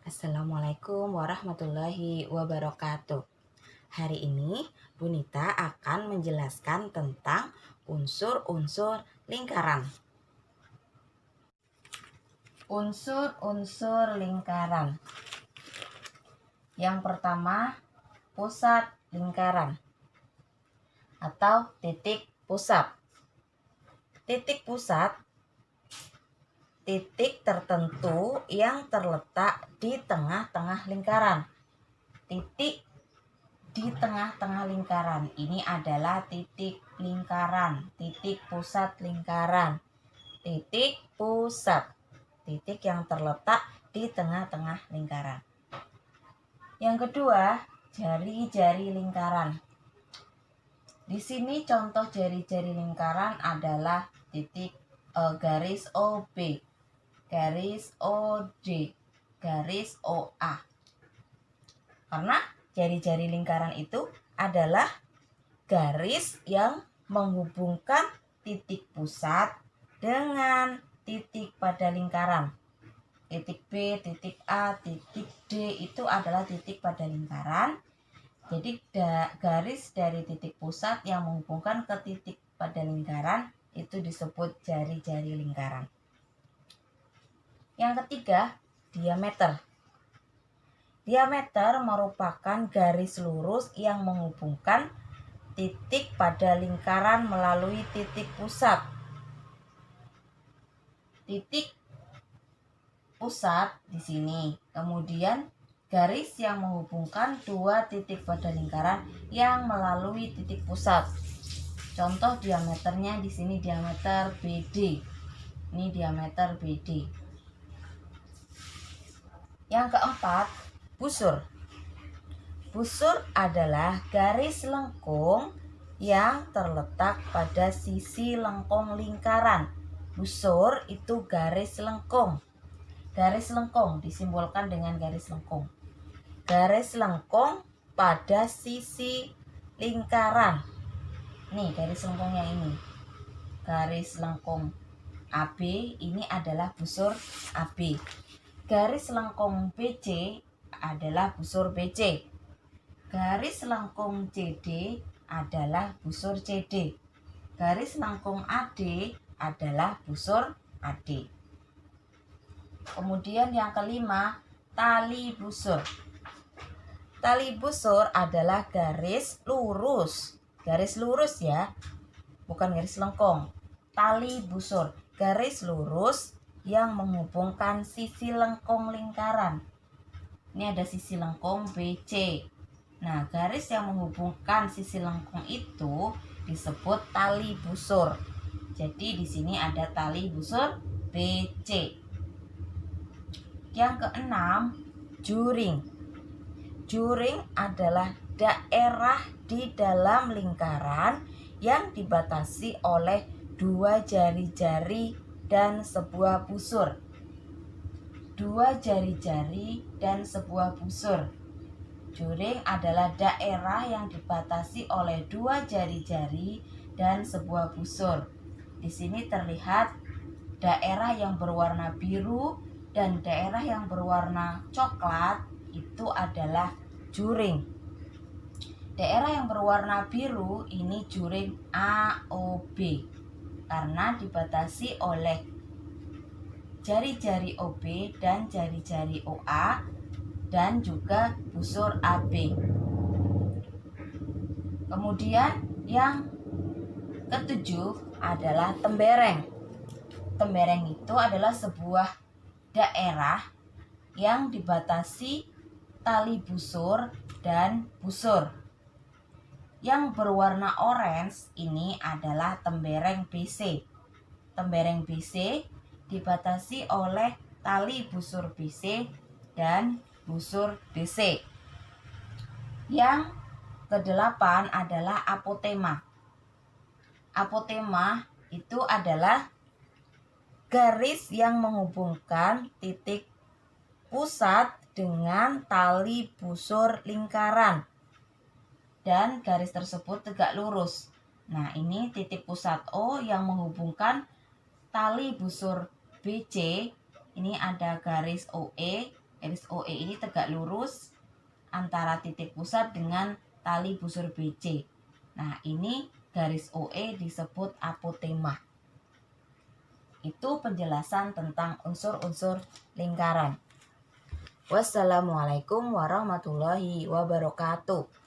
Assalamualaikum warahmatullahi wabarakatuh. Hari ini Bu Nita akan menjelaskan tentang unsur-unsur lingkaran. Unsur-unsur lingkaran. Yang pertama, pusat lingkaran atau titik pusat. Titik pusat, titik tertentu yang terletak di tengah-tengah lingkaran. Titik di tengah-tengah lingkaran ini adalah titik lingkaran, titik pusat lingkaran. Titik pusat, titik yang terletak di tengah-tengah lingkaran. Yang kedua, jari-jari lingkaran. Di sini contoh jari-jari lingkaran adalah titik garis OB, garis OD, garis OA. Karena jari-jari lingkaran itu adalah garis yang menghubungkan titik pusat dengan titik pada lingkaran. Titik B, titik A, titik D itu adalah titik pada lingkaran. Jadi garis dari titik pusat yang menghubungkan ke titik pada lingkaran itu disebut jari-jari lingkaran. Yang ketiga, diameter. Diameter merupakan garis lurus yang menghubungkan titik pada lingkaran melalui titik pusat. Titik pusat di sini, kemudian garis yang menghubungkan dua titik pada lingkaran yang melalui titik pusat. Contoh diameternya di sini diameter BD. Ini diameter BD. Yang keempat, busur. Busur adalah garis lengkung yang terletak pada sisi lengkung lingkaran. Busur itu garis lengkung. Garis lengkung disimbolkan dengan garis lengkung. Garis lengkung pada sisi lingkaran. Nih garis lengkungnya ini. Garis lengkung AB ini adalah busur AB. Garis lengkung BC adalah busur BC. Garis lengkung CD adalah busur CD. Garis lengkung AD adalah busur AD. Kemudian yang kelima, tali busur. Tali busur adalah garis lurus. Garis lurus ya, bukan garis lengkung. Tali busur, garis lurus yang menghubungkan sisi lengkung lingkaran. Ini ada sisi lengkung BC. Nah, garis yang menghubungkan sisi lengkung itu disebut tali busur. Jadi di sini ada tali busur BC. Yang keenam, juring. Juring adalah daerah di dalam lingkaran yang dibatasi oleh dua jari-jari dan sebuah busur. Dua jari-jari dan sebuah busur. Juring adalah daerah yang dibatasi oleh dua jari-jari dan sebuah busur. Di sini terlihat daerah yang berwarna biru dan daerah yang berwarna coklat itu adalah juring. Daerah yang berwarna biru ini juring AOB karena dibatasi oleh jari-jari OB dan jari-jari OA dan juga busur AB. Kemudian yang ketujuh adalah tembereng. Tembereng itu adalah sebuah daerah yang dibatasi tali busur dan busur. Yang berwarna orange ini adalah tembereng BC. Tembereng BC dibatasi oleh tali busur BC dan busur BC. Yang kedelapan adalah apotema. Apotema itu adalah garis yang menghubungkan titik pusat dengan tali busur lingkaran. Dan garis tersebut tegak lurus. Nah, ini titik pusat O yang menghubungkan tali busur BC. Ini ada garis OE Garis OE ini tegak lurus antara titik pusat dengan tali busur BC. Nah, ini garis OE disebut apotema. Itu penjelasan tentang unsur-unsur lingkaran. Wassalamualaikum warahmatullahi wabarakatuh.